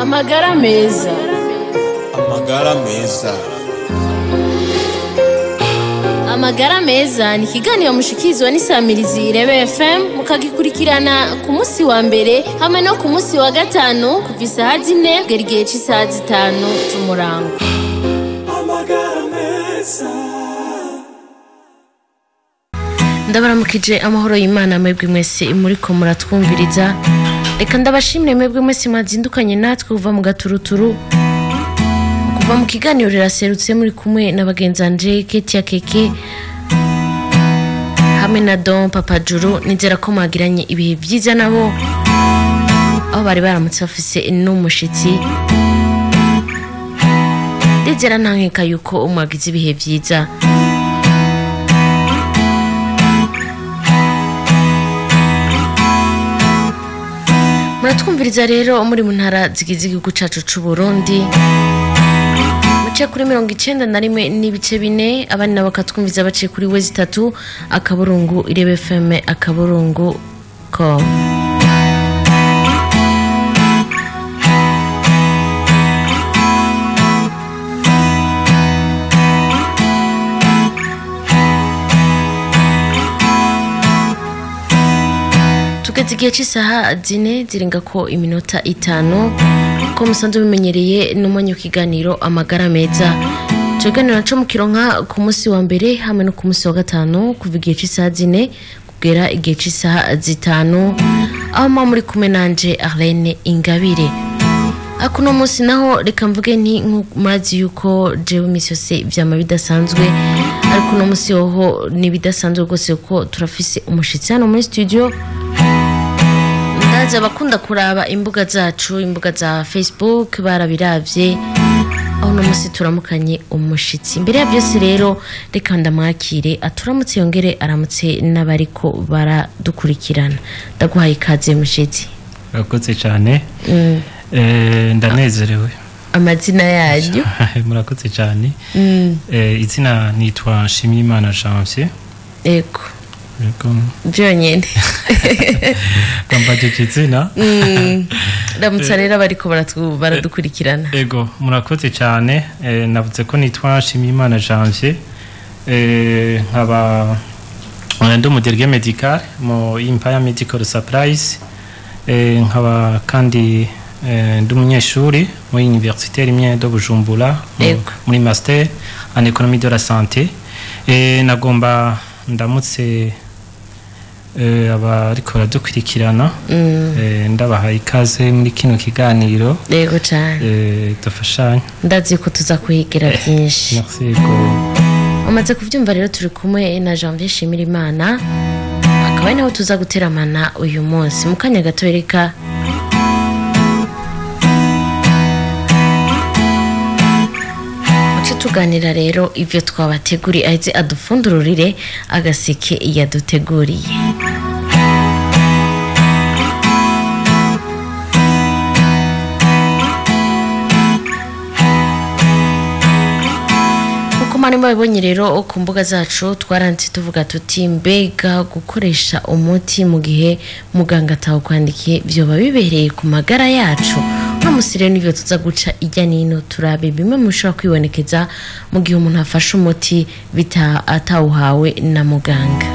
Amagara meza. Amagara meza. Amagara meza ni ikiganiro mushikizwa n'isamirizi Irebe FM mukagikurikirana ku munsi wa mbere hamwe no ku munsi wa gatanu kuva isaha 4 kugera igihe cy'isaha 5 z'umurango. Amagara meza. Ndabaramukije amahoro y'Imana mwebwe mwese muri ko muratwumviriza. Reka ndabashimire mwebwe mwese mwazindukanye natwe kuva mu gaturuturu. Kuva mu kiganiro riraserutse muri kumwe na bagenzanje Ketia Keke hamwe na Don Papa Juru. Nizera ko mwagiranye ibihe byiza nabo aho bari baramutse bafise n'umushitsi. Ndizera ntankeka yuko umwagize ibihe byiza. Muratwumviriza rero muri mu ntara zigize igihugu cacu c'u Burundi. Muce kuri 91 n'ibice 4, abandi nabo bakatwumviza baciye kuri wezi 3 akaburungu Irebe FM akaburungu.com. Tugeze igihe cy'isaha 4 zirenga ko iminota 5 ko musanzwe bimenyereye n'umwanya w'ikiganiro amagara meza. Tuganira naco mu kironka ku munsi wa mbere hamwe no ku munsi wa gatanu kuva igihe cy'isaha 4 kugera igihe cy'isaha 5 aho muri kumwe nanje Arlene Ingabire. Akuno munsi naho reka mvuge nti murazi yuko jewe imisi yose vyama bidasanzwe ariko no munsi hoho ni bidasanzwe rwose uko turafise umushitsi hano muri studio. Ndaza bakunda kuraba imbuga zacu, imbuga za Facebook barabiravye aho no musi turamukanye umushitsi. Imbere ya byose rero reka ndamwakire aturamutse yongere aramutse n'abariko baradukurikirana. Ndaguhaye ikaze mushitsi. Murakoze cyane. Ndanezerewe. Amazina yanyu? Murakoze cyane. Izina nitwa Nshimiyimana Janvier. Ego. Byonyene. Kambaje kizina. Ndamutsa rero bariko baradukurikirana. Ego, murakoze cyane. Navuze ko nitwa Nshimiyimana Janvier. Nkaba ndi umuderge medical mu Empire Medical Supplies. Nkaba kandi ndi umunyeshuri mu Université rimwe do Bujumbura muri master en économie de la santé. Nagomba ndamutse abariko baradukurikirana ndabahaye ikaze muri kino kiganiro. Yego cyane. Dufashanye. Ndazi ko tuza kuhigira byinshi. Merci ko. Umaze kuvyumva rero turi kumwe na Janvier Shimirimana akaba naho tuza guteramana uyu munsi mu kanya gato. Reka tuganira rero ivyo twabateguri aize adufundururire agaseke yaduteguriye. Mani mwabonye rero ku mbuga zacu twaranditse tuvuga tuti mbega gukoresha umuti mu gihe muganga atawukwandikiye byoba bibereye ku magara yacu. No musire n'ivyo tuza guca ijya nino turabe bimwe mushobora kwibonekeza mu gihe umuntu afashe umuti bita atawuhawe na muganga.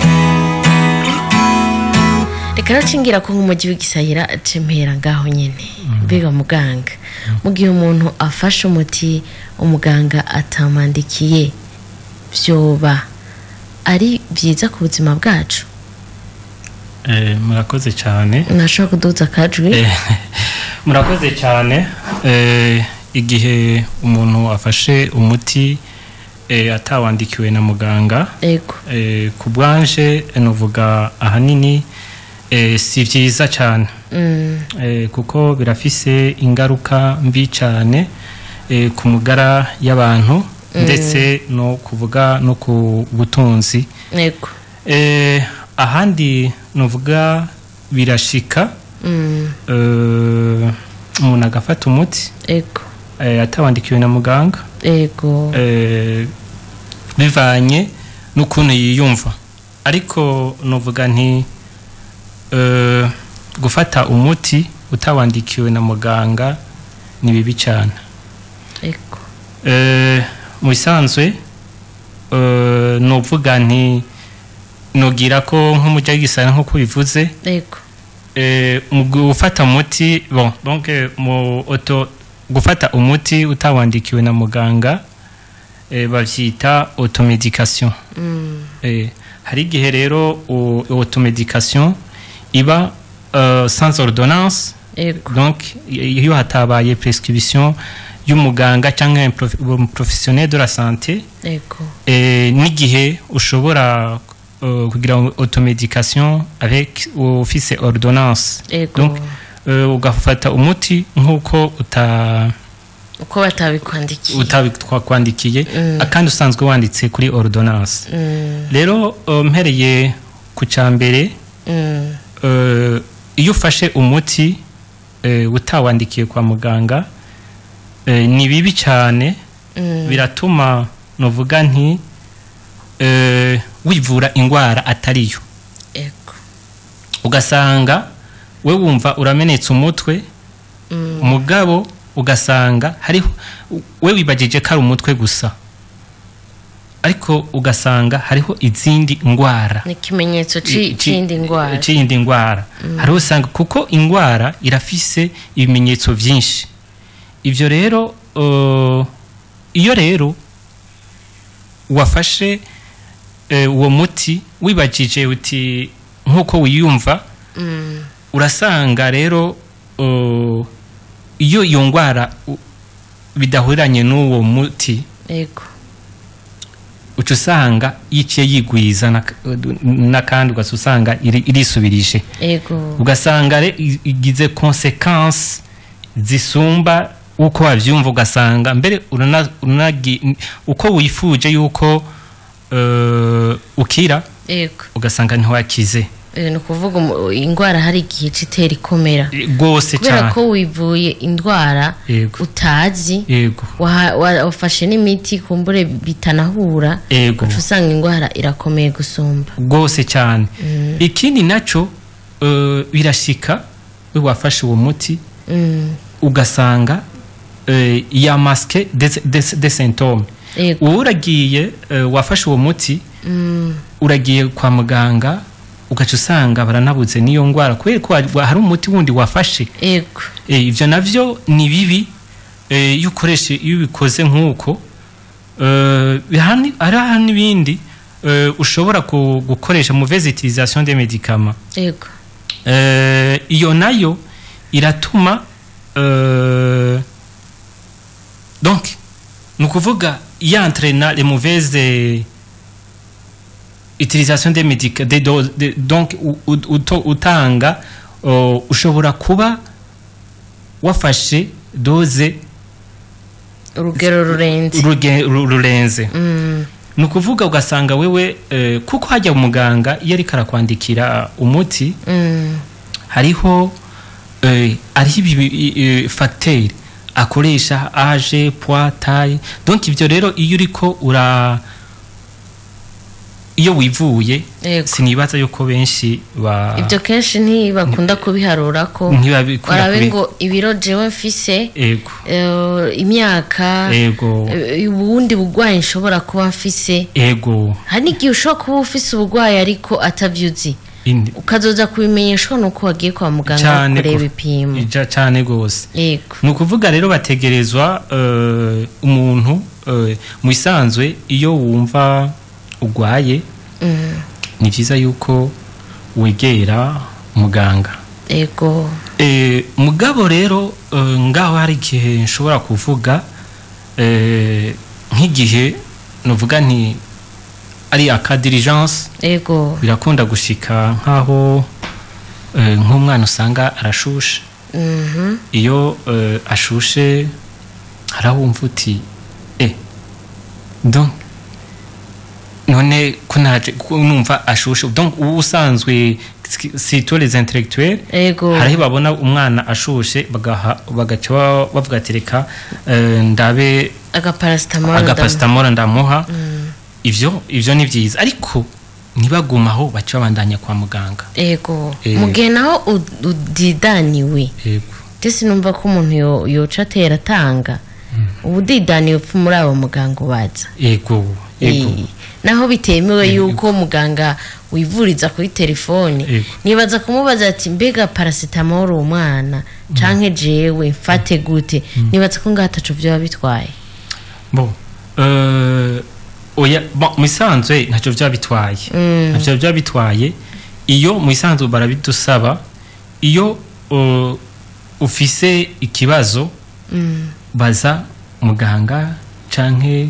Reka racingira ko nk'umugi w'igisahira cempera ngaho nyene. Mbega muganga mu gihe umuntu afashe umuti umuganga atamandikiye byoba ari byiza ku buzima bwacu? Murakoze cyane. Nashaka kuduza kajwi. Murakoze cyane. Igihe umuntu afashe umuti atawandikiwe na muganga, ego ku bwanje nuvuga ahanini si byiza cyane. Kuko birafise ingaruka mbi cyane ku mugara y'abantu ndetse no kuvuga no ku butunzi. Ego ahandi nuvuga birashika umuntu agafata umuti ego atawandikiwe na muganga, ego bivanye n'ukuntu yiyumva. Ariko nuvuga nti gufata umuti utawandikiwe na muganga ni bibi cyane ego mu bisanzwe nuvuga nti nogira ko nk'umujagisana nk'uko bivuze ego mu gufata umuti bon donc gufata umuti utawandikiwe na muganga bavyita automedication hari igihe rero automedication iba sans ordonnance donc iyo hatabaye prescription y'umuganga cyangwa un professionnel de la santé n'igihe ushobora kugira automedication avec office ordonnance donc ugafata umuti nkuko uko batabikwandikiye kandi usanzwe wanditse kuri ordonnance rero mpereye ku cyambere iyo ufashe umuti utawandikiye kwa muganga ni bibi cyane biratuma novuga nti wivura ingwara atariyo ugasanga we wumva uramenetse umutwe mugabo ugasanga hariho we wibagije ko ari umutwe gusa ariko ugasanga hariho izindi ngwara ni kimenyetso c'indi ngwara hariho usanga kuko ingwara irafise ibimenyetso byinshi ivyo rero iyo rero wafashe uwo muti wibagije uti nkuko wiyumva urasanga rero iyo ngwara bidahuranye n'uwo muti yego uca usanga yiciye yigwiza n'akandi ugasanga irisubirije yego ugasanga igize consequence zisumba uko wavyumva ugasanga mbere uko wifuje yuko ukira yego ugasanga ntiwakize no kuvuga ingwara hari igihe citera ikomera gose cyane kubera ko wivuye indwara utazi wafashe n'imiti kumbure bitanahura usanga ingwara irakomeye gusumba gose cyane ikindi naco birashika we wafashe uwo muti ugasanga ya masque des symptômes uragiye wafashe uwo muti uragiye kwa muganga ugaca usanga baranabuze niyo ngwara kubera ko hari umuti wundi wafashe ivyo navyo ni bibi iyo ukoreshe iyo bikoze nk'uko hari n'ibindi ushobora gukoresha mauvaise utilisation des médicaments iyo nayo iratuma donc nukuvuga y'entraîner les mauvaises utilisation des médicaments donc utanga ushobora kuba wafashe doze urugero rurenze nukuvuga ugasanga wewe kuko hajya umuganga iyo ari karakwandikira umuti hariho facteur akoresha âge poids taille donc ivyo rero iyo uriko iyo wivuye sinibaza yuko benshi ibyo kenshi ntibakunda kubiharura ko warabe ngo ibiro jewe mfise imyaka ubundi bugwayi nshobora kuba mfise hari n'igihe ushobora kuba ufise ubugwayi ariko atavyuzi ukazoza kubimenyeshwa nuko wagiye kwa muganga kureba ibipimo cyane gose nukuvuga rero bategerezwa umuntu mu isanzwe iyo wumva ugwaye ni byiza yuko wegera muganga mugabo rero ngaho hari igihe nshobora kuvuga nk'igihe nuvuga nti ari aka diligence birakunda gushika nkaho nk'umwana usanga arashushe iyo ashushe harahumva uti donc none kunaje numva ashushe donc usanzwe sito les intellectuels hariho babona umwana ashushe bagaca bavuga atereka ndabe agaparastamol ndamuha ivyo ni vyiza ariko nibagumaho baca bandanya kwa muganga mugihe naho udidaniwe ndetse numva ko umuntu yoca atera atanga ubudidani upfa muri abo muganga ubaza yego naho bitemewe yuko muganga wivuriza kuri telefone nibaza kumubaza ati mbega paracetamol umwana canke jewe mfate gute nibaza ko ngatacu byo bitwaye oya musanzwe ntacyo bya bitwaye iyo musanzwe barabidusaba iyo ufise ikibazo baza muganga canke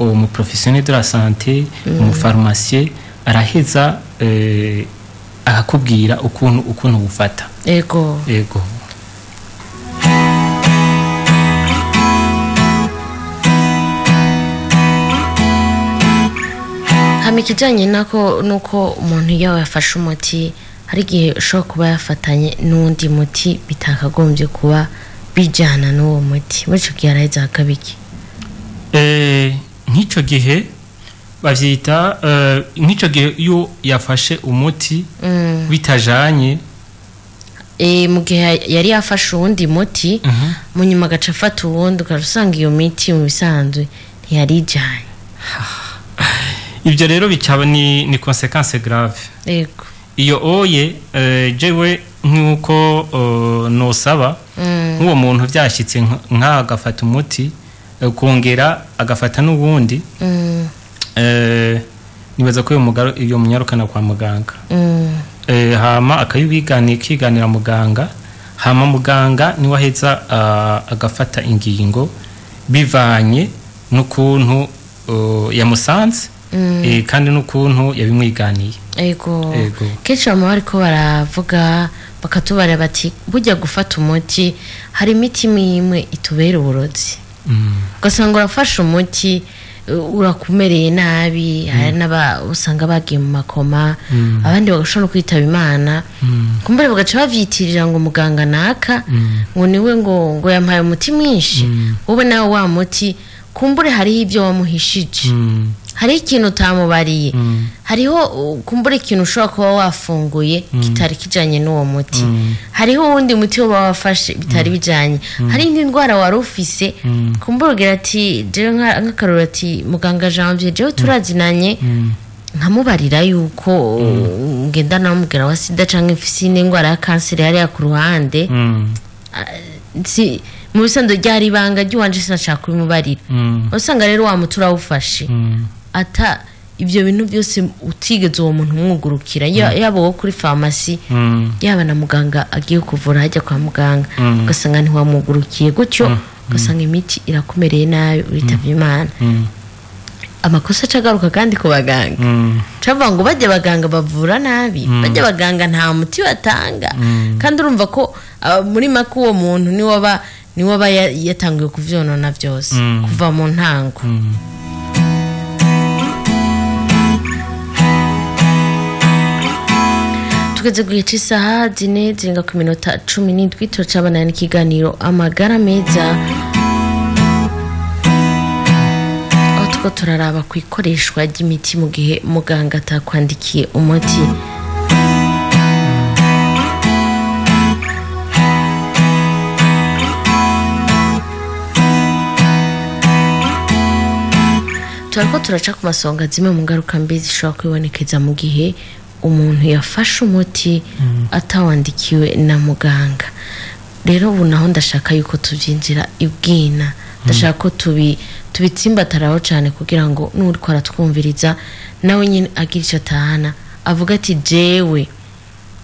mu professionnel de la santé mu pharmacien araheza akakubwira ukuntu ufata yego hamikijanye nuko umuntu yawe yafashe umuti hari igihe ushobora kuba yafatanye n'undi muti bitakagombye kuba bijyana n'uwo muti muri icyo gihe araheza hakabiki nk'icyo gihe babyita nk'icyo gihe iyo yafashe umuti bitajanye mu gihe yari yafashe uwundi muti mu nyuma agaca afata uwundi ugasanga iyo miti mu bisanzwe ntiyari ijyanye ibyo rero bikaba ni conséquence grave yego iyo oye jewe nk'uko nosaba nk'uwo muntu byashyitse nk'agafata umuti kongera agafata n'ubundi nibaza ko iyo munyarukana kwa muganga hama akiganira muganga hama muganga niwe aheza agafata ingingo bivanye n'ukuntu yamusanze kandi n'ukuntu yabimwiganiye yego kenshi baba bariko baravuga bakatubara bati bujya gufata umuti hari imiti imwe itubera uburozi ugasanga urafashe umuti urakumereye nabi hari usanga bagiye mu makoma abandi bagashobora kwitaba Imana kumbure bagaca bavyitirira ngo muganga naka ngo niwe ngo yampaye umuti mwinshi wowe nawe wa muti kumbure hari ibyo wamuhishije hari ikintu utamubariye hariho kumbure ikintu ushobora kuba wafunguye kitari kijanye n'uwo muti hariho uwundi muti woba wafashe bitari bijanye hari indi ndwara wari ufise kumbure ugira ati jewe nk'akaroro ati muganga Janvier jewe turazinanye nkamubarira yuko ngenda namubwira wa sida canke mfise n'indwara ya kanseri yari ku ruhande mu bisanzwe ryari ibanga ry'uwanje sinashaka kubimubarira usanga rero wa muti urawufashe ata ibyo bintu byose utigeze uwo muntu umwugurukira yaba wo kuri farumasi yaba na muganga agiye kuvura hajya kwa muganga ugasanga ntiwamwugurukiye gutyo ugasanga imiti irakomereye nabi uritavye Imana amakosa acagaruka kandi ku baganga cavuga ngo bajya abaganga bavura nabi bajya abaganga nta muti batanga kandi urumva ko muri make uwo muntu ni waba yatangiye kuvyonona byose kuva mu ntango tugeze guhica isaha 4:17 turacabana n'ikiganiro amagara meza aho tuko turaraba ku ikoreshwa ry'imiti mu gihe muganga atakwandikiye umuti turako turaca ku masonga zimwe mu ngaruka mbi zishobora kwibonekeza mu gihe umuntu yafashe umuti atawandikiwe na muganga rero ubu naho ndashaka yuko tubyinjira ibwina ndashaka ko tubitsimbataraho cyane kugira ngo n'uri ko aratwumviriza nawe nyine agira icyo atahana avuga ati jewe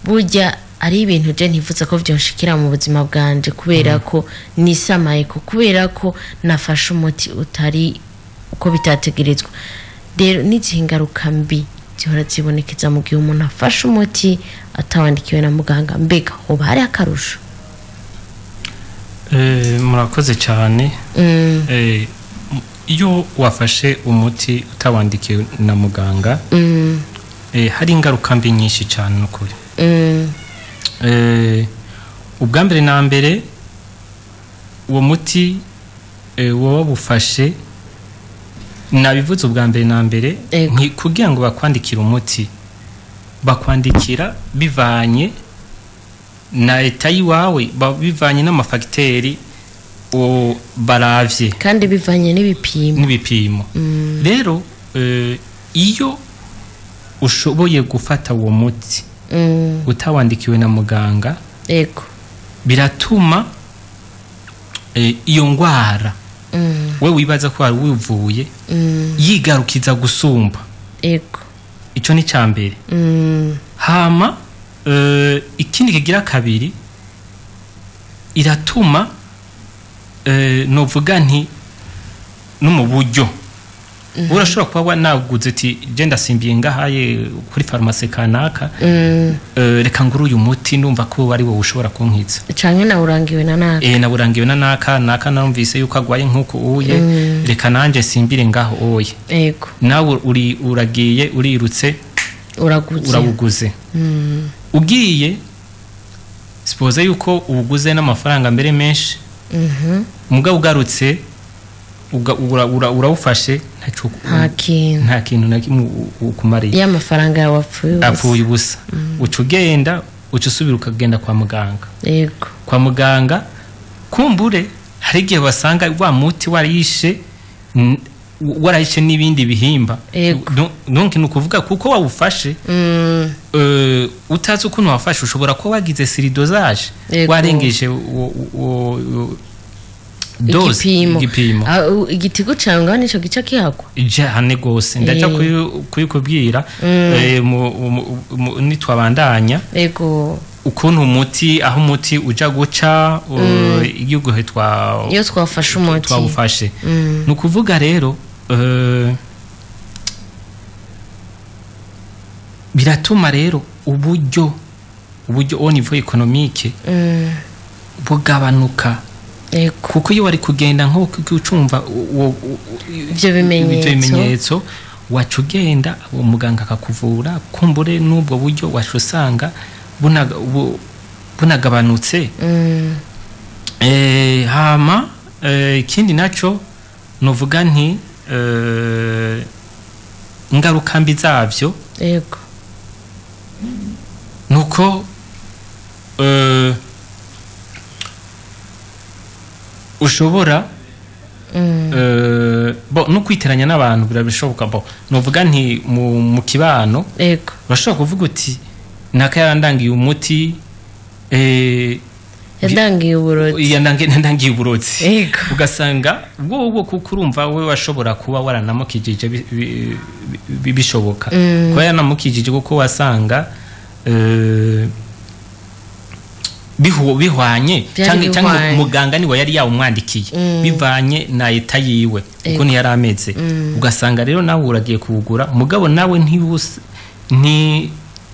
burya ari ibintu je ntivuza ko vyonshikira mu buzima bwanje kubera ko nisamaye ko kubera ko nafashe umuti utari uko bitategerezwa rero n'izingaruka mbi zihora zibonekeza mu gihe umuntu afashe umuti atawandikiwe na muganga mbega hoba hari akarusho murakoze cyane iyo wafashe umuti utawandikiwe na muganga hari ingaruka mbi nyinshi cyane n'ukuri ubwa mbere na mbere uwo muti wowe bufashe nabivuze ubwa mbere na mbere kugira ngo bakwandikire umuti bakwandikira bivanye na leta yiwawe bivanye n'amafagiteri baravye kandi bivanye n'ibipimo rero iyo ushoboye gufata uwo muti utawandikiwe na muganga ego biratuma iyo ngwara we wibaza ko wari wivuye yigarukiza gusumba ego ico ni cambere hama ikindi kigira kabiri iratuma novuga nti no mu buryo urashobora kuba naguze ati je ndasimbiye ngahaye kuri pharmacie kanaka reka nguru uyu muti ndumva ko ari wowe ushobora kunkitsa canke na urangiwe na naka naburangiwe na naka namvise yuko agwaye nkuko uye reka nanje simbire ngaho oye ego nawe uragiye urirutse urabuguze ugiye suppose yuko ubuguze n'amafaranga mbere menshi mugabo ugarutse urawufashe nta kintu na kimwe ukumariye ya mafaranga yawe apfuye ubusa uca ugenda uca usubira ukagenda kwa muganga yego kwa muganga kumbure hari igihe basanga wa muti warayishe n'ibindi bihimba donc nukuvuga kuko wawufashe utazi ukuntu wafashe ushobora kuba wagize siridosage warengeje igipimo igitigo canga nico gica kihakwa hane gose ndaca kuyikubwira nitwabandanya ego ukuntu umuti aho umuti uja guca igihugu iyo twafashe umuti twawufashe nukuvuga rero biratuma rero uburyo au niveau économique bugabanuka kuko iyo wari kugenda nko kucumva ivyo bimenyetso wacu ugenda umuganga akakuvura kumbure n'ubwo buryo washusanga bunagabanutse hama ikindi naco novuga nti ingaruka mbi zavyo yego nuko ushobora no kwiteranya n'abantu birabishoboka novuga nti mu kibano yego urashobora kuvuga uti naka yarandangiye umuti yandangiye uburozi ugasanga ubwo kuko urumva we washobora kuba waranamukijije bishoboka kuba yaranamukijije kuko wasanga bihwanye cyangwa muganga niwe yari yawumwandikiye bivanye na leta yiwe uko ni yari ameze ugasanga rero nawe uragiye kuwugura mugabo nawe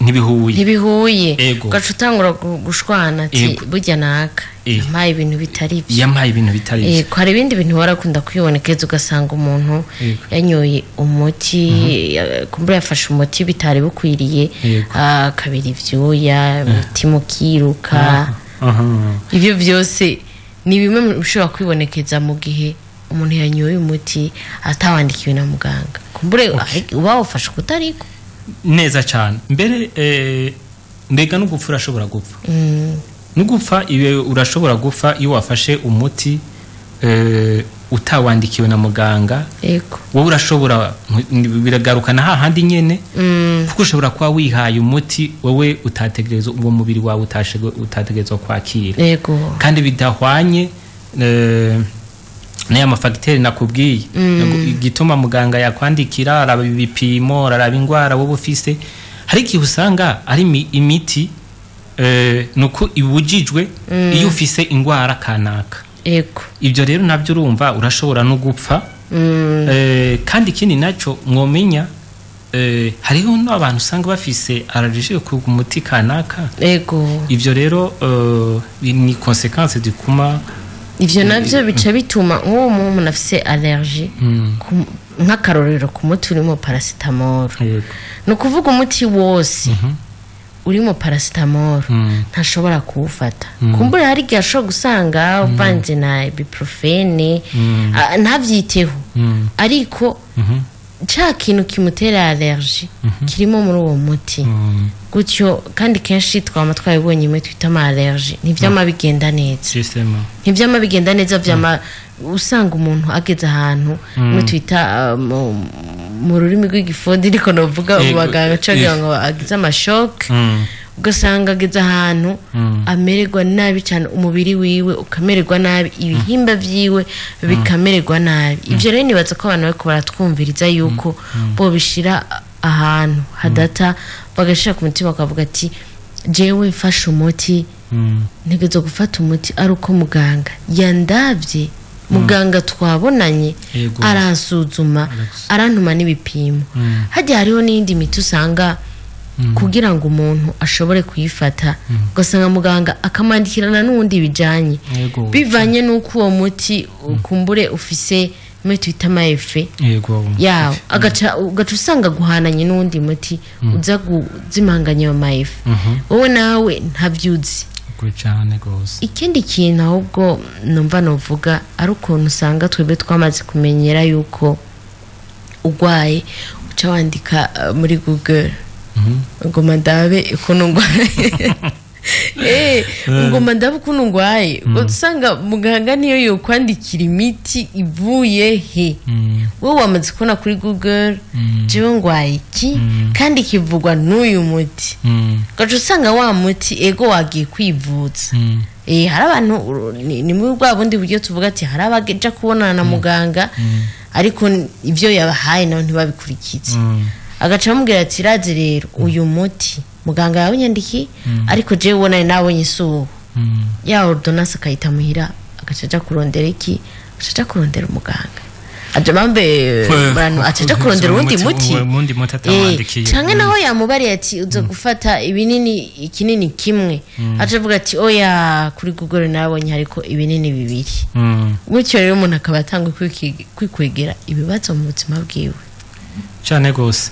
ntibihuye ugaca utangura gushwana ati burya naka yampaye ibintu bitari byo hari ibindi bintu warakunda kwibonekeza ugasanga umuntu yanyoye umuti kumbura yafashe umuti bitari bukwiriye akabira ivyuya umutima ukiruka ibyo byose ni bimwe bishobora kwibonekeza mu gihe umuntu yanyoye umuti atawandikiwe na muganga kumbure uba wafashe kutariko neza cyane mbere mbega no gupfa urashobora gupfa no gupfa iwe urashobora gupfa iyo wafashe umuti utawandikiwe na muganga wowe urashobora biragarukana hahandi nyene kuko ushobora kuba wihaye umuti wowe utategereza uwo mubiri wawe utategereza kwakira kandi bidahwanye n'aya mafagiteri nakubwiye igituma muganga yakwandikira araba ibipimo araba ingwara wowe ufise hari igihe usanga ari imiti nuko ibujijwe iyo ufise ingwara kanaka ibyo rero nabyo urumva urashobora no gupfa kandi ikindi naco mwomenya hariho n'abantu usanga bafise allergie ku muti kanaka ibyo rero ni consequence dikuma ivyo navyo bica bituma nk'uwo muntu afise allergie nk'akarorero ku muti urimo paracetamol no kuvuga umuti wose urimo paracetamol ntashobora kuwufata kumbura hari igihe ashobora gusanga uvanze na ibuprofene ntavyiteho ariko ca kintu kimutera allergie kirimo muri uwo muti gutyo kandi kenshi twama twabibonye imwe twita ama allergie ntivyama bigenda neza justement ntivyama bigenda neza vyama usanga umuntu ageze ahantu imwe twita mu rurimi rw'igifundi ariko novuga ubaganga cagira ngo agize amashock ugasanga ageze ahantu amererwa nabi cyane umubiri wiwe ukamererwa nabi ibihimba vyiwe bikamererwa nabi ivyo rero nibaza ko abantu bariko baratwumviriza yuko bo bishira ahantu hadata bagashira ku mutima bakavuga ati jewe mfashe umuti ntegezo gufata umuti ari uko muganga yandavye muganga twabonanye aransuzuma arantuma n'ibipimo hajya hariho n'indi miti usanga kugira ngo umuntu ashobore kuyifata ugasanga muganga akamandikirana n'undi bijanye bivanye n'uko uwo muti kumbure ufise metu itama efe yawo agaca usanga guhananye n'undi muti uza guzimanganya yo maefe wowe nawe ntavyuzi cyane gose ikindi kintu ahubwo numva novuga ari ukuntu usanga twebwe twamaze kumenyera yuko ugwaye uca wandika muri Google ngoma ndabe ukuntu ngwaye ngoma ndabe ukuntu ngwaye usanga muganga niyo yokwandikira imiti ivuye he wowe wamaze kubona kuri Google jewe ngwaye iki kandi kivugwa n'uyu muti gaje usanga wa muti ego wagiye kwivuza hari abantu ni muri bwa bundi buryo tuvuga ati hari abageja kubonana na muganga ariko ivyo yabahaye naho ntibabikurikize agaca amubwira ati razi rero uyu muti muganga yawunyandiki ariko jewe ubona nabonye isubu ya ordonnance akayita muhira agaca kurondera iki agaca kurondera umuganga aje bambe abantu aca kurondera undi muti atamandikiye canke naho yamubariye ati uza gufata ibinini ikinini kimwe aje avuga ati oya kuri Google nabonye ariko ibinini bibiri gutyo rero umuntu akaba atanga kwikwegera ibibazo mu buzima bwiwe cyane gose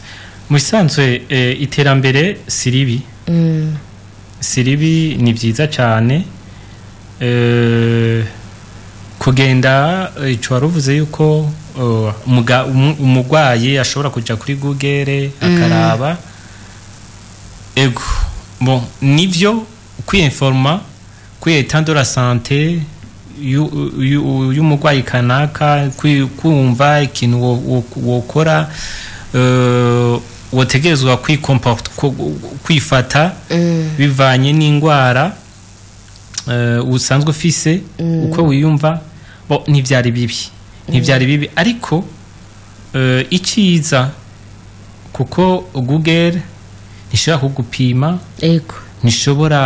musanzwe iterambere siribi siribi ni byiza cyane kugenda ico waruvuze yuko umugwayi ashobora kuja kuri Google akaraba ego bon nivyo kwinforma kwitando la santé y'umugwayi kanaka kumva ikintu wokora wotegezwa kwifata bivanye n'ingwara usanzwe ufise uko wiyumva bo ntivyari bibi ariko iciza kuko Google nishobora kugupima nishobora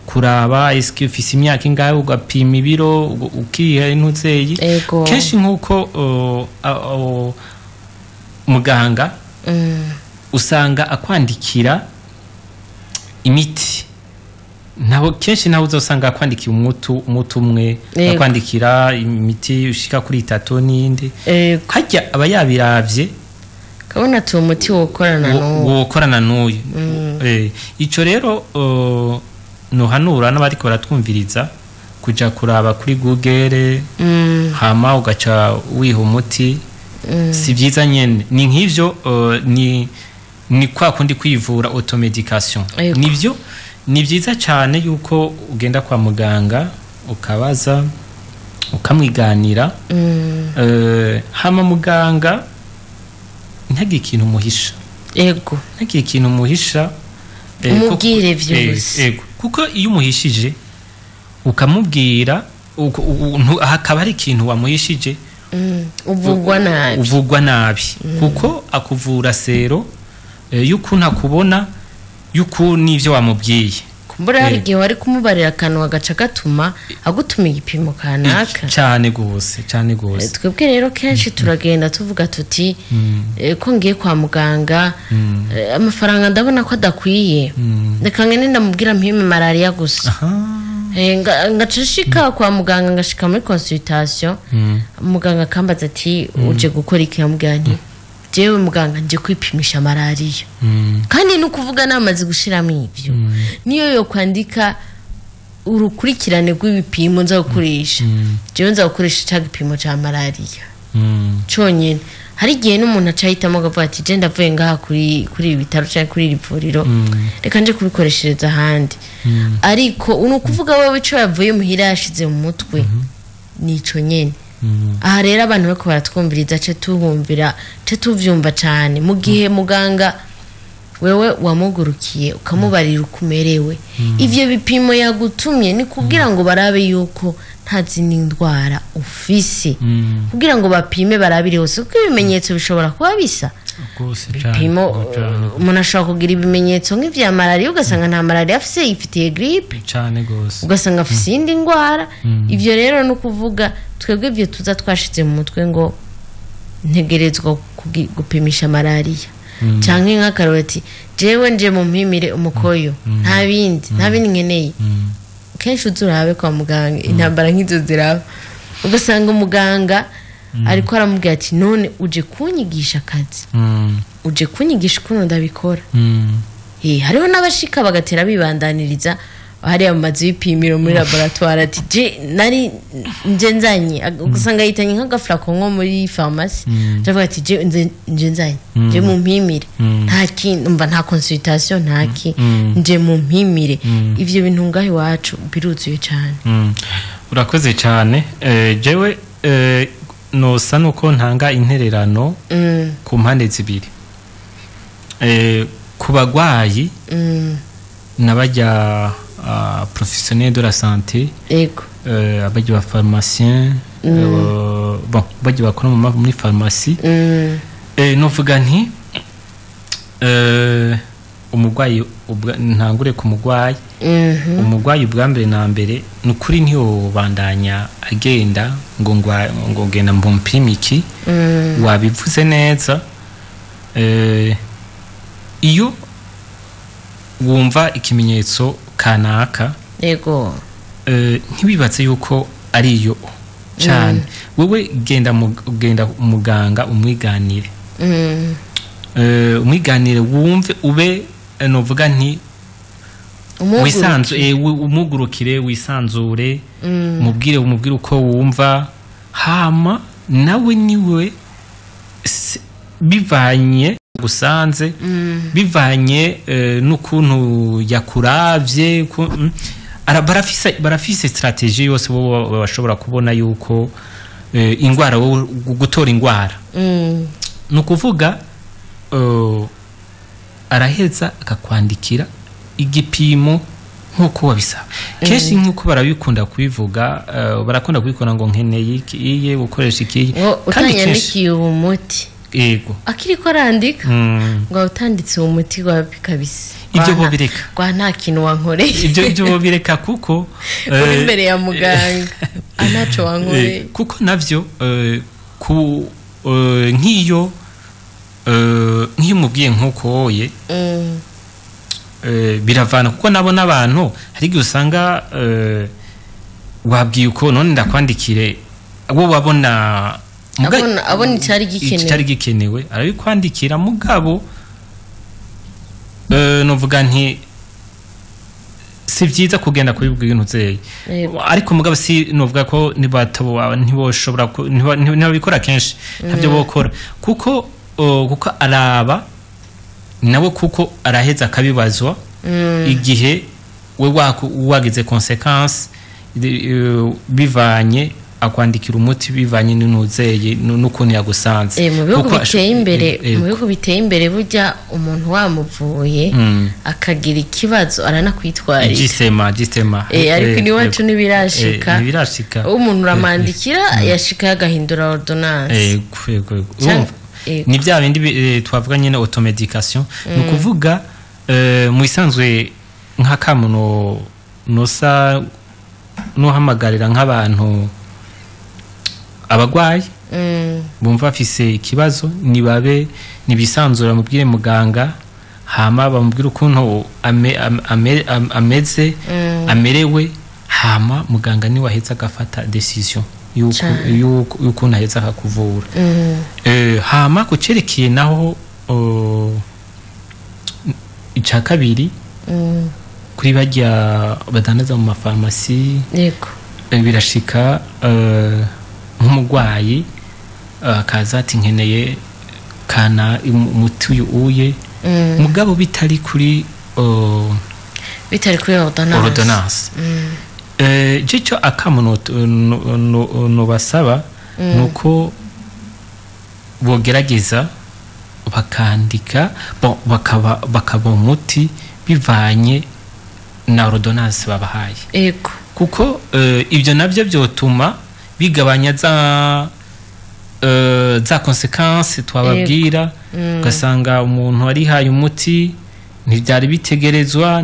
kuraba eske ufise imyaka ingahe ugapima ibiro ukiha intuzeyi kenshi nkuko muganga usanga akwandikira imiti nabo kenshi naho uzosanga akwandikira umutu umwe akwandikira imiti ushika kuri 3 n'indi hajya aba yabiravye kabona tu umuti wokorana n'uyu ico rero no hanura n'abariko baratwumviriza kuja kuraba kuri Google hama ugaca wiha umuti si byiza nyene ni nk'ivyo ni kwa kundi kwivura automedication nivyo ni byiza cyane yuko ugenda kwa muganga ukabaza ukamwiganira hama muganga ntagi ikintu muhisha ntagi ikintu muhisha umubwire vyose kuko iyo umuhishije ukamubwira hakaba ari ikintu wamuhishije uvugwa nabi kuko akuvura sero yuko ntakubona yuko nivyo wamubwiye kumbura hari gihe wari kumubarira akantu agaca gatuma agutuma igipimo kanaka cyane gose twebwe rero kenshi turagenda tuvuga tuti ko ngiye kwa muganga amafaranga ndabona ko adakwiye reka ngene ndamubwira mpime malaria gusa ngacishika kwa muganga ngashika muri consultation muganga kambaza ati uje gukora iki yamubwira nti jewe muganga nje kwipimisha malaria kandi no kuvuga namaze gushiramo ivyo niyo yo kwandika urukurikirane rw'ibipimo nza gukoresha jewe nza gukoresha cya gipimo ca malaria cyonyine hari igihe n'umuntu acahitamo agavuga ati je ndavuye ngaha kuri ibi bitaro cyangwa kuri iri vuriro reka nje kubikoreshereza ahandi ariko ukuvuga wowe ico yavuye muhira yashize mu mutwe nico nyene aha rero abantu bako baratwumviriza ce tuhumvira ce tuvyumva cyane mu gihe muganga wewe wamugurukiye ukamubarira ukumerewe ivyo bipimo yagutumye ni kugira ngo barabe yuko nta zindi ndwara ufise kugira ngo bapime barabire hose kuko ibimenyetso bishobora kuba bisa bipimo umuntu ashobora kugira ibimenyetso nk'ivya malaria ugasanga nta malaria afise yifitiye grippe cyane gose ugasanga afise indi ndwara ivyo rero no kuvuga twebwe ivyo tuza twashize mu mutwe ngo ntegerezwa gupimisha malaria canke nk'akaroti jewe nje mu mpimire umukoyo nta bindi nkeneye kenshi uzurabe kwa muganga intambara nk'izo ziraba ugasanga umuganga ariko aramubwira ati none uje kunyigisha akazi uje kunyigisha ukuntu ndabikora hariho n'abashika bagatera bibandaniriza hariya mu mazu y'ipimiro muri laboratoire ati je nari nje nzanye ugasanga yitanye nk'agaflako nko muri pharmacie ndavuga ati je nje nzanye je mu mpimire nta kintu umva nta consultation ntaki nje mu mpimire ivyo bintu ngaho iwacu biruzuye cyane urakoze cyane jewe nosa nuko ntanga intererano ku mpande zibiri ku bagwayi n'abajya professionnels de la santé abajya ba pharmacien bon bajya bakora muri pharmacie novuga nti umugwayi ntangure ku mugwayi umugwayi ubwa mbere na mbere nukuri ntiyo bandanya agenda ngo genda mbumpimiki wabivuze neza iyo wumva ikimenyetso kanaka yego ntibibatse yuko ari yo cyane wewe genda umuganga umwiganire umwiganire wumve ube novuga nti umugurukire wisanzure umubwire uko wumva hama nawe niwe bivanye gusanze bivanye n'ukuntu yakuravye barafise strategie yose bo bashobora kubona yuko ingwara gutora ingwara nukuvuga araheza akakwandikira igipimo nkuko wabisaba kenshi nkuko barabikunda kubivuga barakunda kubikora ngo nkeneye ikiye gukoresha ikiye kandi kenshi umuti yego akiriko arandika ngo utanditse umuti wa kabisa ibyo bo bireka kwa nta kintu wankoreye ibyo bo bireka kuko uri imbere ya muganga anaco wankoreye kuko navyo ku nkiyo mubwiye nkuko oye biravana kuko nabo n'abantu hari igihe usanga wabwiye uko none ndakwandikire abo wabona abona icyari gikenewe arabikwandikira mugabo novuga nti si byiza kugenda kubibwira intuzeye ariko mugabo si novuga ko ntiboshobora ntibabikora kenshi ntabyo bokora kuko araba nawe kuko araheza akabibazwa igihe we wagize consequence bivanye akwandikira umuti bivanye n'inuzeye n'ukuntu yagusanze mu bihugu biteye imbere burya umuntu wamuvuye akagira ikibazo aranakwitwarira gisema ariko ni wacu nibirashika umuntu uramandikira yashika yagahindura ordonnance ni bya bindi twavuga nyine automedication nukuvuga mu isanzwe nk'akamuno nosa nohamagarira nk'abantu abagwayi bumva afise ikibazo nibisanzura mubwire muganga hama bamubwira ukuntu ameze amerewe hama muganga ni waheza agafata decision yuko naheza akakuvura hama kucerekeye naho ica kabiri kuri bajya badandaza mu mafarmasi yego birashika nk'umugwayi akaza ati nkeneye kana umuti uye mugabo bitari kuri ordonnance jicho akamuno no basaba nuko bogerageza bakandika bakaba umuti bivanye na ordonnance babahaye ego kuko ibyo nabyo byotuma bigabanya za consequences twababwira ugasanga umuntu ari haye umuti ntibyari bitegerezwa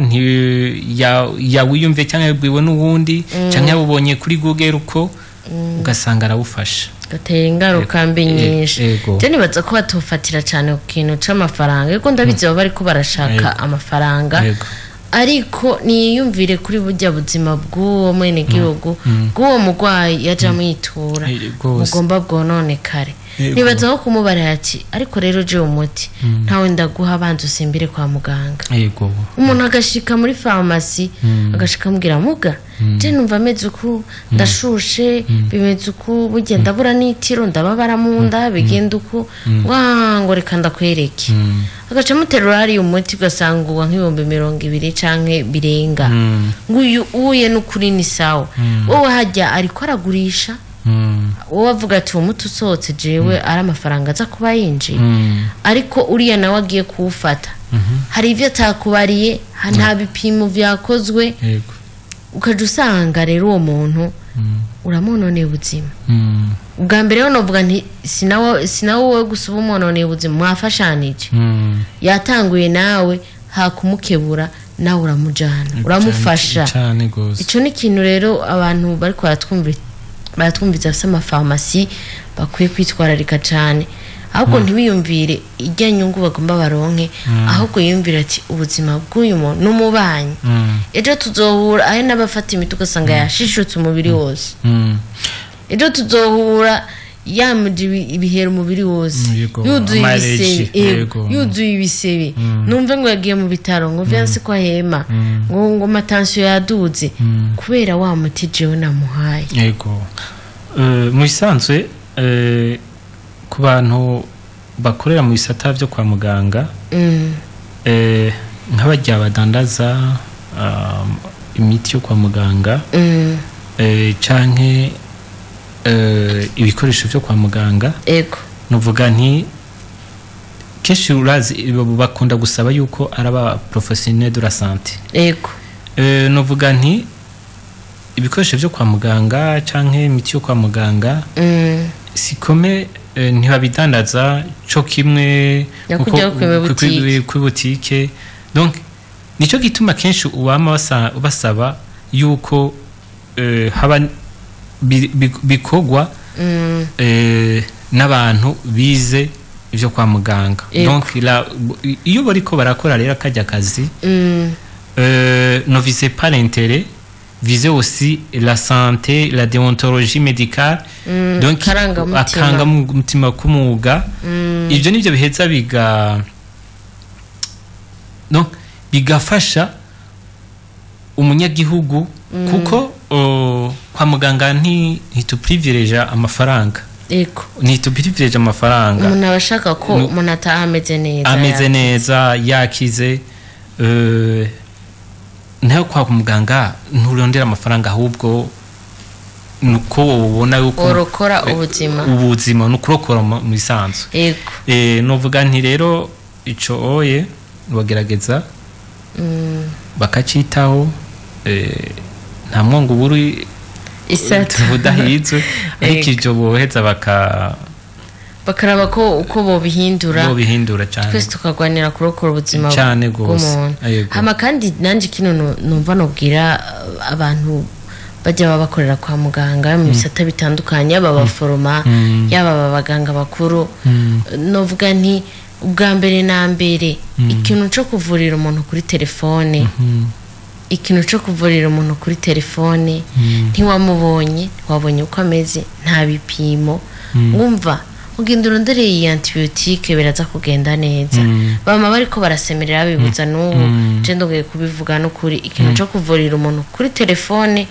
yawiyumve cyangwa yabwiwe n'uwundi cyangwa yabubonye kuri Google uko ugasanga arawufasha gatera ingaruka mbi nyinshi je nibaza ko batofatira cyane ku kintu c'amafaranga ego ndabizi baba bariko barashaka amafaranga ariko niyumvire kuri burya buzima bw'uwo mwene gihugu bw'uwo mugwayi yaja mwitura mugomba bwononekare nibaza ko kumubara ati ariko rero je umuti ntawe ndaguha abanza usimbire kwa muganga yego umuntu agashika muri pharmacy agashika mugira muga je numva ameze uku ndashushe bimeze uku bugenda bura n'itiro ndababara mu nda bigenda uku wango reka ndakwereke agaca muterura hari umuti ugasanga uwa nk'ibihumbi 200 canke birenga nguyu uye n'ukuri ni sawa wowe hajya ariko aragurisha wowe avuga ati umuti usohotse jewe ari amafaranga aza kuba yinjiye ariko uriya nawe agiye kuwufata hari ivyo atakubariye nta bipimo vyakozwe ukaja usanga rero uwo muntu uramononeye ubuzima ubwa mbere rero novuga nti sinawe wowe gusa uba umononeye ubuzima mwafashanije yatanguye nawe hakumukebura nawe uramujana uramufasha ico ni ikintu rero abantu bariko baratwumviza afise amafarmasi bakwiye kwitwararika cyane ahubwo ntibiyumvire ijya nyungu bagomba baronke ahubwo yumvira ati ubuzima bw'uyu muntu n'umubanyi ejo tuzohura ahe n'abafata imiti ugasanga yashishutse umubiri wose ejo tuzohura yamuje ibihera umubiri wose yuzuye ibisebe numve ngo yagiye mu bitaro ngo vyanse ko hema ngo matansiyo yaduze kubera wa muti jewe namuhaye yego mu bisanzwe ku bantu bakorera mu bisata byo kwa muganga nk'abajya badandaza imiti yo kwa muganga canke ibikoresho byo kwa muganga ego nuvuga nti kenshi urazi bakunda gusaba yuko araba professionnel de la santé ego nuvuga nti ibikoresho byo kwa muganga canke imiti yo kwa muganga sikome ntibabidandaza cyo kimwe ku butike donc nico gituma kenshi uwama basaba yuko haba bikogwa n'abantu bize ivyo kwa muganga donc iyo bariko barakora rero kajya kazi ne visez pas l'intérêt, visez aussi la santé, la déontologie médicale, donc akanga mutima kumuga ivyo nivyo biheza bigafasha umunyagihugu kuko kwa muganga ntituprivilege amafaranga eko ntituprivilege amafaranga umuntu abashaka ko umuntu ameze neza yakize nayo kwa muganga nturondera amafaranga ahubwo nuko ubona yuko urokora ubuzima nukurokora mu bisanzwe eko novuga nti rero ico oye bagerageza bakacitaho nta mwongo buri isata budahizwe ariko ivyo boheza bakaraba ko uko bobihindura cyane twese tukagwanira kurokora ubuzima bw'umuntu hama kandi nanje kino numva nobwira abantu bajya babakorera kwa muganga mu bisata bitandukanye ababaforoma yaba abaganga bakuru novuga nti ubwa mbere na mbere ikintu cyo kuvurira umuntu kuri telefone ntiwamubonye wabonye uko ameze nta bipimo wumva ugenda urondereye iyi antibiyotike biraza kugenda neza bama bariko barasemerera bibuza n'ubu je ndongeye kubivuga n'ukuri ikintu cyo kuvurira umuntu kuri telefone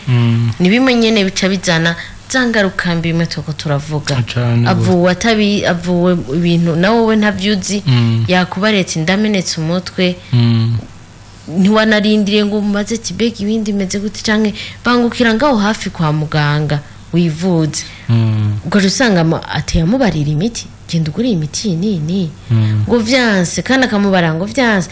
ni bimwe nyene bica bizana zangaruka mbi metoko turavuga Cane avuwe ibintu nawe we ntavyuzi yakubaretse ndamenetse umutwe ntiwanarindiriye ngo mumaze ati bega ibindi meze gute canke bangukira ngaho hafi kwa muganga wivuze ugaje usanga ateye amubarira imiti genda ugura imiti nini ngo vyanse kandi akamubara ngo vyanse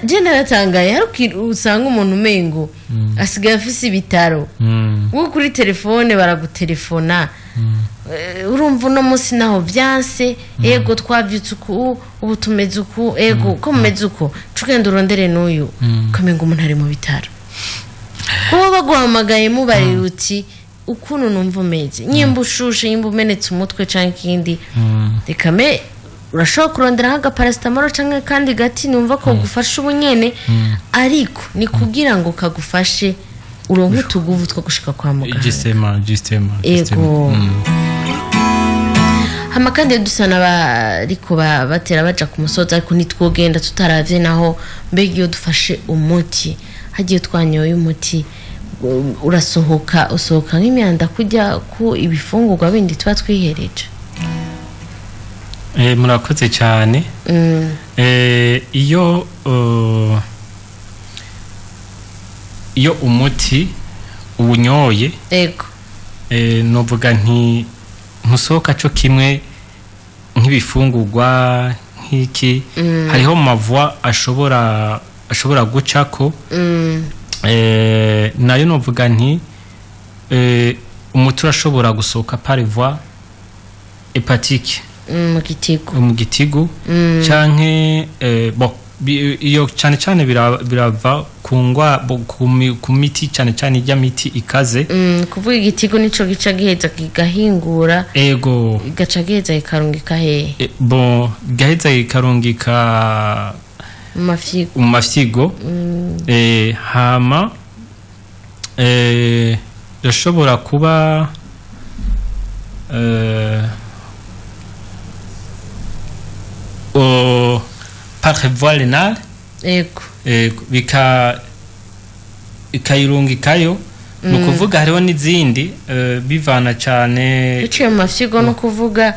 je naratangaye hari usanga umuntu umengo asigaye afise ibitaro wo kuri telefone baragutelefona urumva no musi naho vyanse ego twavyutse uku ubu tumeze uku ego ko mumeze uko cugenda urondere n'uyu kamenga umuntu ari mu bitaro kuba baguhamagaye mubarira uti ukuntu numva umeze nyimba ushushe nyimba umenetse umutwe canke ikindi rekame urashobora kurondera agaparasitamoro canke kandi gati numva ko gufasha ubunyene ariko ni kugira ngo kagufashe uronke utuguvu two gushika kwa muganga Justement ego hama kandi dusana bariko batera baja ku musozi ariko nitwogenda tutaravye naho mbega iyo dufashe umuti hagiye twanyoye umuti urasohoka usohoka nk'imyanda kujya ku ibifungurwa bindi tuba twihereje murakoze cyane iyo umuti uwunyoye ego novuga nti ntusohoka cyo kimwe nk'ibifungurwa nk'iki hariho mavwa ashobora gucako nayo novuga nti umuti urashobora gusohoka par voie hépatique mu gitigu canke iyo cyane cyane birava ku miti cyane cyane ijya miti ikaze kuvuga igitigo nico gica giheza kigahingura ego gaca giheza ikarungika he gaheza ikarungika mu mafyigo hama yashobora kuba par voie rénale ego ikayirungikayo ni ukuvuga hariho n'izindi bivana cyane biciye mu mafyigo no kuvuga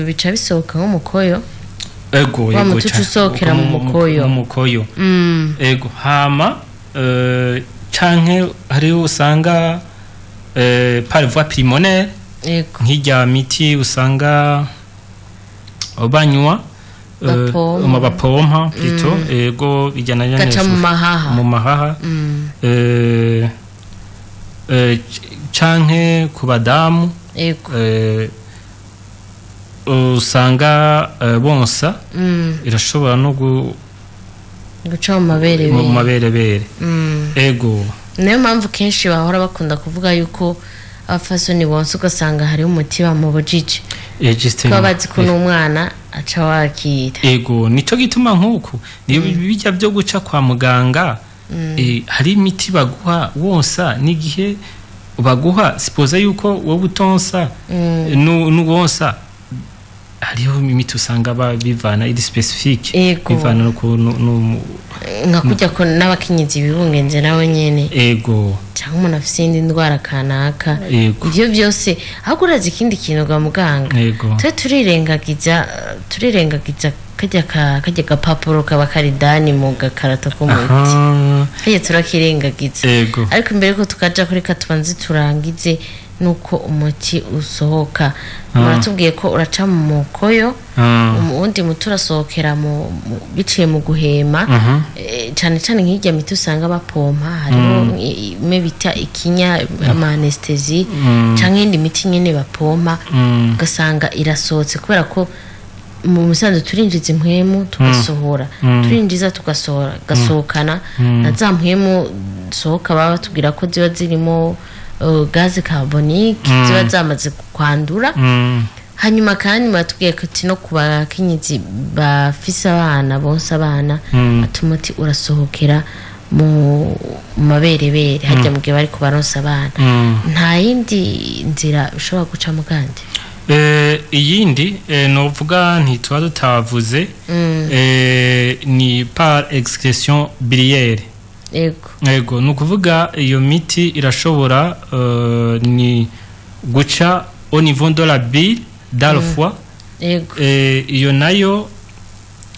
bica bisohoka nko mu koyo ego mutucu usohokera mu mukoyo ego hama canke hariho usanga par voie pulmonaire nk'ijya miti usanga banywa bapompa plutôt ego bijyana mu mahaha canke ku badamu usanga bonsa irashobora no guca mu maberebere ego niyo mpamvu kenshi bahora bakunda kuvuga yuko abafasoni bonsa ugasanga hariho umuti bamubujije kuba bazi ko n'umwana aca wakira ego nico gituma nk'uku niyo bijya byo guca kwa muganga hari imiti baguha wonsa n'igihe baguha sipoza yuko wowe utonsa n'uwonsa hariho imiti usanga bivana iri specifique bivana nka kujya ko n'abakenyezi bibungenze nawe nyene ego cyangwa umuntu afite indi ndwara kanaka ibyo byose ahubwo urazi ikindi kintu ga muganga turirengagiza kajya gapapuro kaba karidani mu gakarato k'umuti kajya turakirengagiza ariko imbere ko tukaja kuri katubanze turangize nuko umuti usohoka muratubwiye ko uraca mu mukoyo uwundi muti urasohokera biciye mu guhema cyane cyane nk'ijya miti usanga bapompa hariho imwe bita ikinya amanestesi cyangwa indi miti nyine bapompa ugasanga irasohotse kubera ko mu musanzu turinjiza impwemu tugasohora turinjiza tugasohora gasohokana na za mpwemu sohoka baba batubwira ko ziba zirimo gaze carbonique ziba zamaze kwandura hanyuma kandi batubwiye ko no ku bakenyezi bafise abana bonsa abana atumuti urasohokera mu maberebere hajya mu gihe bari kubaronsa abana nta yindi nzira ushobora gucamo kandi iyindi novuga ntituba tutavuze ni par excrétion biliaire ego ni ukuvuga iyo miti irashobora ni guca au niveau de la bile dans le foie yego iyo nayo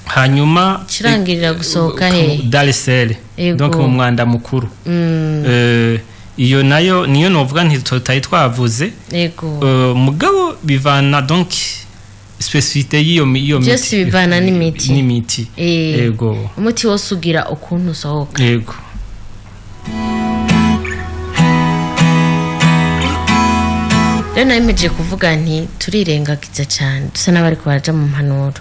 hanyuma kirangirira gusohoka he dans les selles Yego. donc mu mwanda mukuru iyo nayo niyo novuga ntitutayi twavuze yego mugabo bivana donc specificité y'iyo byose bivana n'imiti yego umuti wose ugira ukuntu usohoka yego rero nayemeje kuvuga nti turirengagiza cyane dusa n'abari baraja mu mpanuro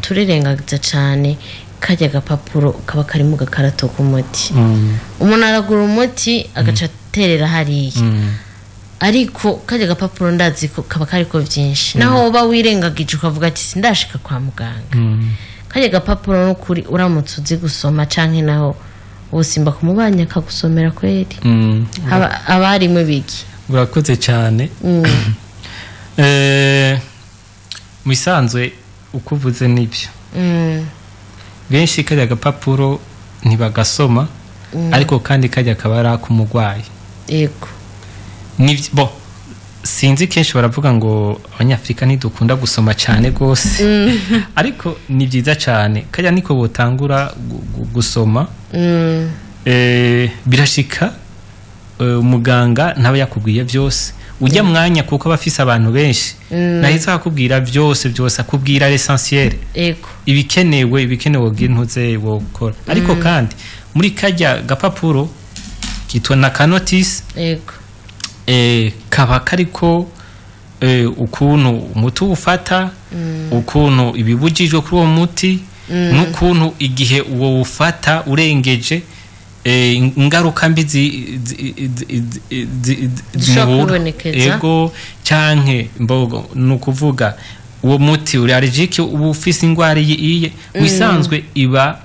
turirengagiza cyane kajya agapapuro kaba kari mu gakarato k'umuti umuntu aragura umuti agaca aterera hariya ariko kajya agapapuro ndazi ko kaba kariko byinshi naho uba wirengagije ukavuga ati sindashika kwa muganga kajya agapapuro n'ukuri uramutse uzi gusoma canke naho usimba kumubanya akagusomera kweri abarimo biki urakoze cyane musanzwe ukuvuze nibyo benshi kajya agapapuro ntibagasoma ariko kandi kajya kabara kumugwayi yego bo sinzi kenshi baravuga ngo abanyafrika ntidukunda gusoma cyane gose ariko ni byiza cyane kajya niko botangura gusoma birashika muganga ntaba yakubwiye byose ujya mwanya kuko abafise abantu benshi nahise akubwira byose akubwira l'essentiel yego ibikenewe gintuze wokora ariko kandi muri kajya gapapuro kitwa na kanotis yego kaba kariko ukuntu umuti ufata ukuntu ibibujijwe kuri uwo muti n'ukuntu igihe uwo ufata urengeje ingaruka mbi ego canke mbogo nukuvuga uwo muti uri allergique ubu ufise ingwara iye wisanzwe iba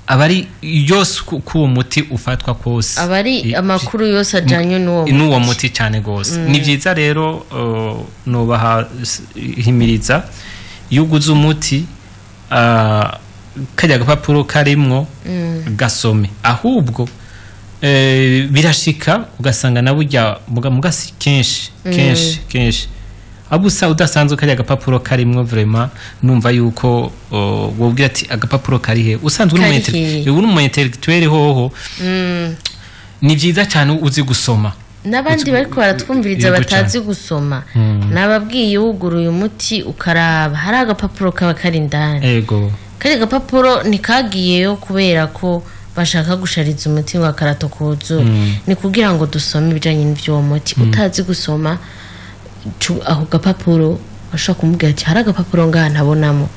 abari yose ku muti ufatwa kose abari amakuru yose ajanye n'uwo muti cyane gose ni byiza rero nobaha himiriza yuguza umuti kajya agapapuro karimwo gasome ahubwo birashika ugasanga na burya mugasi kenshi abusa udasanzwe kajya agapapuro karimwo vraiment numva yuko wobwira ati agapapuro karihe usanzwe uri mu intellectuel hoho ni byiza cyane uzi gusoma n'abandi bariko baratwumviriza batazi gusoma nababwiye uguruye umuti ukaraba hari agapapuro kaba kari ndani yego kari agapapuro nikagiyeyo kubera ko bashaka gushariza umuti wa karato kuzu ni kugira ngo dusome ibijanye n'ivyo muti utazi gusoma aho gapapuro bashaka kumubwira ati hari agapapuro ngaha ntabonamo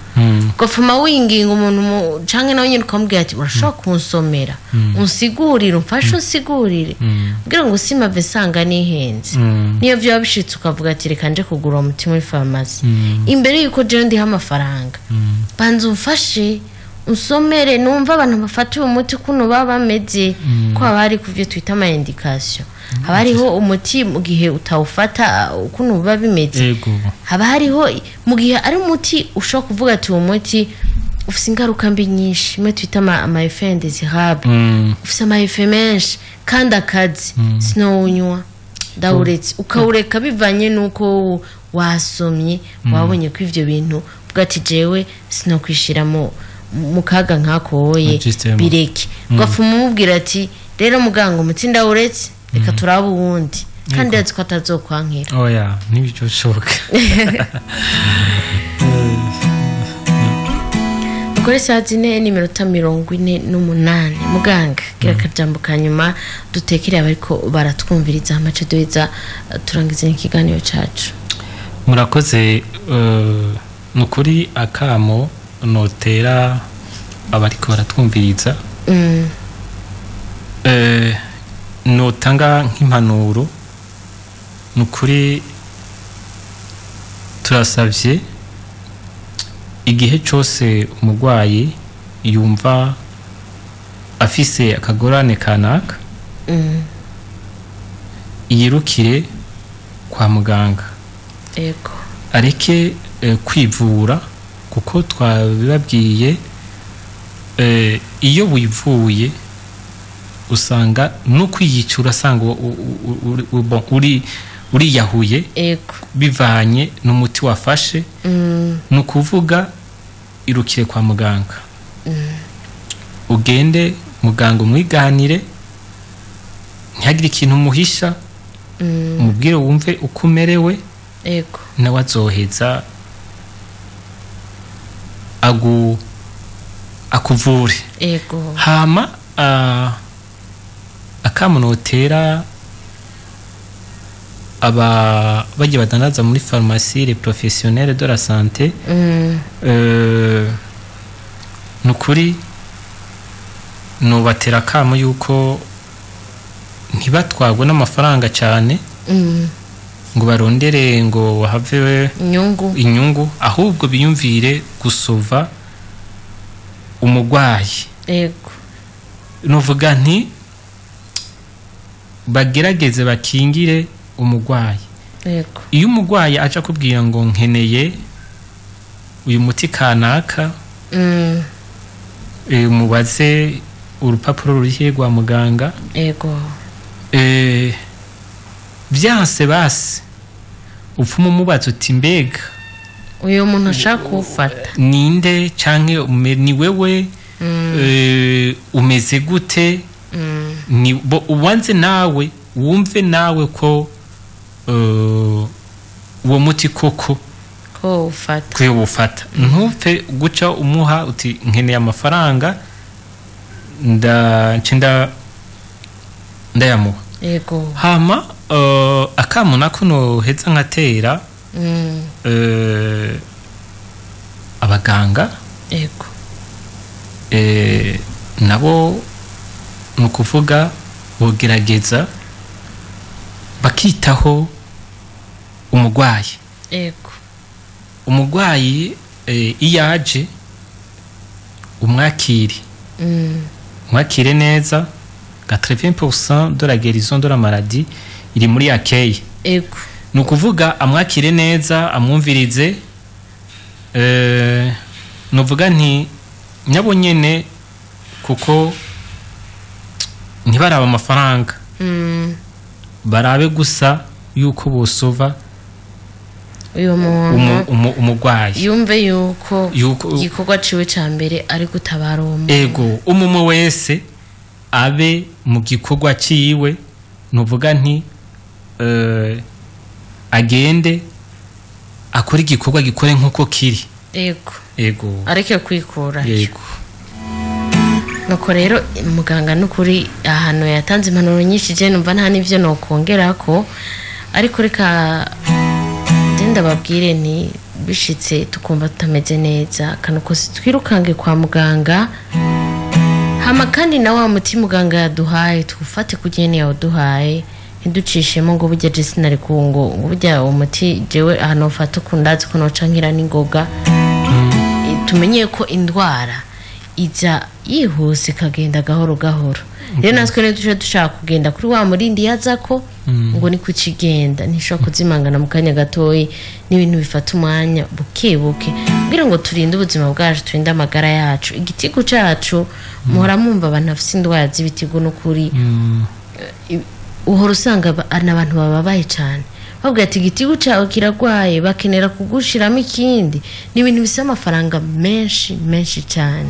gafuma winginga umuntu canke nawe nyine ukamubwira ati urashaka kunsomera unsigurire umfashe unsigurire kugira ngo simave sanga nihenze niyo vyo bishitse ukavuga ati reka nje kugura umuti muri pharmacy imbere yuko je ndiha amafaranga banza umfashe unsomere numva abantu bafata uwo muti kuno baba bameze ko abari kuvyo twita ama indication haba hariho umuti mu gihe utawufata ukuntu biba bimeze haba hariho mu gihe ari umuti ushobora kuvuga ati uwo muti ufise ingaruka mbi nyinshi mwe twita ama effets indésirables ufise ama effets menshi kandi akazi sinowunywa dawuretse ukawureka bivanye nuko wasomye wabonye ko ivyo bintu bwa ati jewe sinokwishira mu kaga nkakoye bireke ugafuma umubwira ati rero muganga umuti ndawuretse reka turaba uwundi kandi yazi ko atazokwankira oya nibyo bishoboka ukore saa 4:48 muganga gira akajambo kanyuma dutekere abariko baratwumviriza amace duheza turangize ikiganiro cacu murakoze nukuri akamo notera abariko baratwumviriza notanga nk'impanuro nukuri turasavye igihe cyose umugwayi yumva afise akagorane kanaka yirukire kwa muganga ego areke kwivura kuko twabibabwiye iyo wivuye usanga no kwiyicura sanga uri uriyahuye ego bivanye n'umuti wafashe nukuvuga irukire kwa muganga ugende muganga umwiganire ntihagire ikintu muhisha umubwire wumve uko umerewe ego nawe azoheza akuvure ego hama akamunotera bagiye badandaza muri pharmacie les professionnels de la santé nukuri nubatera akamo yuko ntibatwagwe n'amafaranga cyane ngo barondere ngo have inyungu ahubwo biyumvire gusova umugwayi ego nuvuga nti bagerageze bakingire umugwayi ego iyo umugwayi aca kubwira ngo nkeneye uyu muti kanaka mubaze urupapuro rurihe rwa muganga ego byanse basi upfuma umubaza uti mbega uyu muntu ashaka kuwufata ninde canke ni wewe umeze gute ni ubanze nawe wumve nawe ko uwo muti koko ko ufata ntupfe guca umuha uti nkeneye amafaranga ndayamuha ego hama akamu nako noheza nkatera abaganga ego nabo nukuvuga bogerageza bakitaho umugwayi ego umugwayi iyaje umwakire mwakire neza 80% de la guérison de la maladie iri muri accueil ego nukuvuga amwakire neza amwumvirize nuvuga nti nyabo nyene kuko ntibaraba amafaranga barabe gusa yuko bosova uyo muntu umugwayi yumve yuko igikorwa ciwe ca mbere ari gutabara uwo muntu ego umumu wese abe mu gikorwa ciwe nuvuga nti agende akora igikorwa gikore nkuko kiri ego areke kwikura ego nuko rero muganga nukuri ahantu yatanze impanuro nyinshi je numva nta nivyo nokongerako ariko reka ndenda babwire ni bishitse tukumva tutameze neza kanuko twirukange kwa muganga hama kandi na wa muti muganga yaduhaye tufate kugene yaduhaye ntiducishemo ngo burya je sinari kungo burya uwo muti jewe ahantu ufata kundazi ko nocankira n'ingoga tumenye ko indwara ija yihuse kagenda gahoro gahoro rero natwe ne tuje dushaka kugenda kuri wa murindi yazako ngo ni kucigenda nishobora kuzimangana mu kanya gatoyi n'ibintu bifata umwanya bukebuke kugira ngo turinde ubuzima bwacu turinde amagara yacu igitigo cacu muhora mumva abantu afite indwara z'ibitigo no kuri uhora usanga n'abantu bababaye cyane babwira ati igitigo cawe kiragwaye bakenera kugushiramo ikindi n'ibintu bisa amafaranga menshi cyane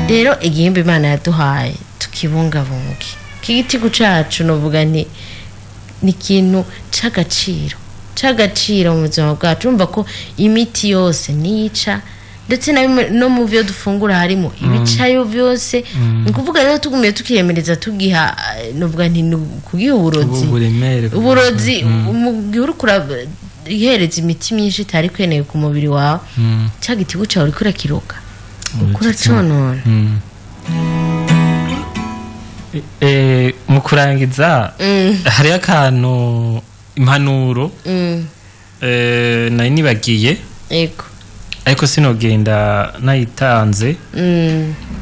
rero igihimba Imana yaduhaye tukibungabunge kigitigo cacu novuga ni ikintu c'agaciro mu buzima bwacu urumva ko imiti yose niyica ndetse no mu byo dufungura harimo ibicayo byose nkuvuga rero tugumiye tukiremereza tugiha novuga nti kugiha uburozi mu gihe urukura ihereza imiti myinshi itari kweneye ku mubiri wawe cyagitigo cawe uriko urakiroga ukura conona mu kurangiza hari akantu impanuro nari nibagiye ego ariko sinogenda nayitanze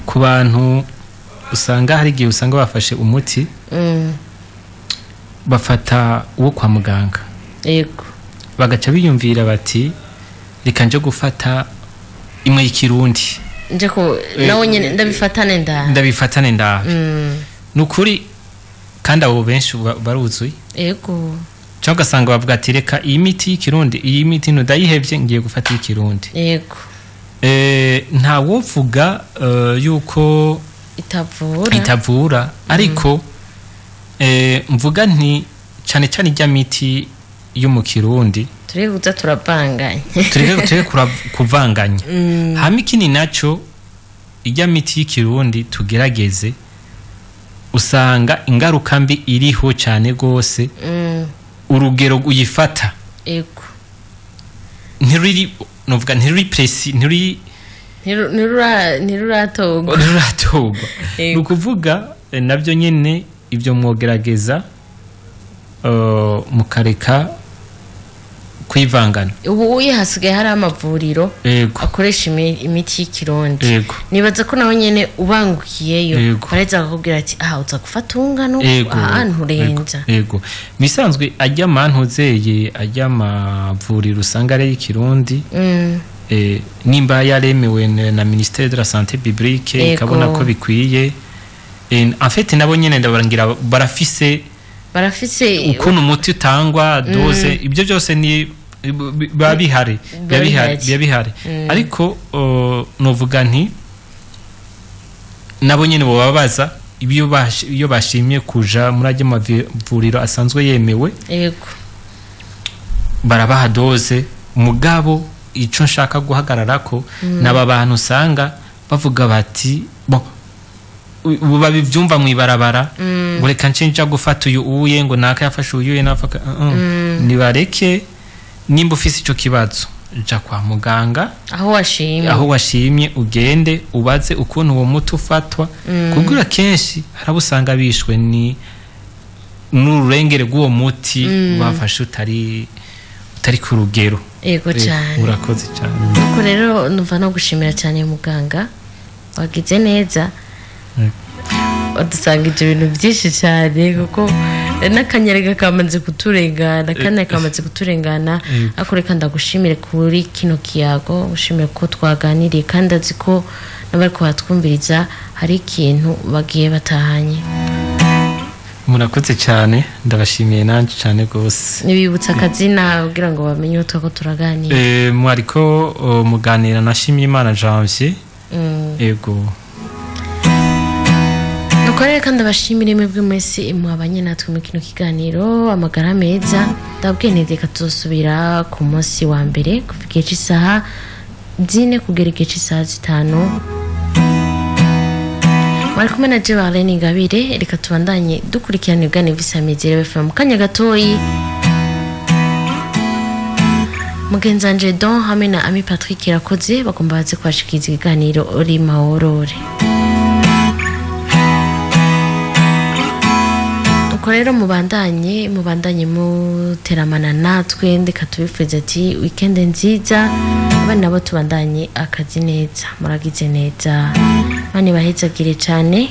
ku bantu usanga hari igihe usanga bafashe umuti bafata uwo kwa muganga ego bagaca biyumvira bati reka nje gufata imwe y'ikirundi nje ko nawe nyene ndabifatane ndabi nukuri kandi abo benshi baruzuye ego cyangwa ugasanga bavuga ati reka iyi miti y'ikirundi iyi miti ndayihevye ngiye gufata y'ikirundi yego nta wovuga yuko itavura ariko mvuga nti cyane cyane ijya miti yo mu kirundi turekuza turabanganya tureke kuvanganya hama ikindi naco ijya miti y'ikirundi tugerageze usanga ingaruka mbi iriho cyane gose urugero uyifata ego ntiruri novuga ntiruri presi ntiruri ntiruratogwa nukuvuga nabyo nyene ibyo mwogerageza mukareka kwivangana ubu uyihasigaye hari amavuriro akoresha imiti y'ikirundi nibaza ko nawe nyene ubangukiyeyo bareza bakubwira ati uza gufata ungano ahantu urenza misanzwe ajya amantuzeye ajya amavuriro usanga ari y'ikirundi nimba yaremewe na ministère de la santé publique ikabona ko bikwiye en fait nabo nyene ndabarangira barafise ukuntu umuti utangwa doze ibyo byose ni babihari ariko novuga nti nabo nyene bo babaza iyo bashimye kuja muri ajya mavuriro asanzwe yemewe barabaha doze mugabo ico nshaka guhagarara ko naba bantu usanga bavuga bati babivyumva mwibarabara ngo reka ncinja gufata uyu uye ngo naka yafashe uyu nafaka nibareke nimba ufise ico kibazo ja kwa muganga aho washimye ugende ubaze ukuntu uwo muti ufatwa kugura kenshi harabusanga bishwe ni n'ururengere rw'uwo muti bafashe utari ku rugero yego cyane urakoze cyane nuko rero numva no gushimira cyane muganga wagize neza dusanga ibyo bintu byinshi cyane kuko n'akanyerega kamaze kuturengana ariko reka ndagushimire kuri kino kiyago ushimire ko twaganiriye kandi azi ko n'abari kuhatwumviriza hari ikintu bagiye batahanye murakoze cyane ndabashimiye nanje cyane gose nibibutsa akazina kugira ngo bamenye ko turaganira mwariko muganira na Shimiyimana Janvier ego nukorere kandi abashimire mwebwe mwese mwabanye natwe mu kino kiganiro amagara meza ndabwiye neza tuzosubira ku munsi wa mbere kuva igihe cy'isaha 4 kugera igihe cy'isaha 5 Mwari kumwe na Jevalene Ingabire reka tubandanye dukurikirana ibigane bisamizire FM mu kanya gatoyi Mugenzanje Don hamwe na Ami Patrick Irakoze bagomba baze kwashikiza ikiganiro ori maorore rero mubandanye muteramana natwe ndeka tubifuriza ati weekend nziza abana nabo tubandanye akazi neza muragize neza bane bahezagire cyane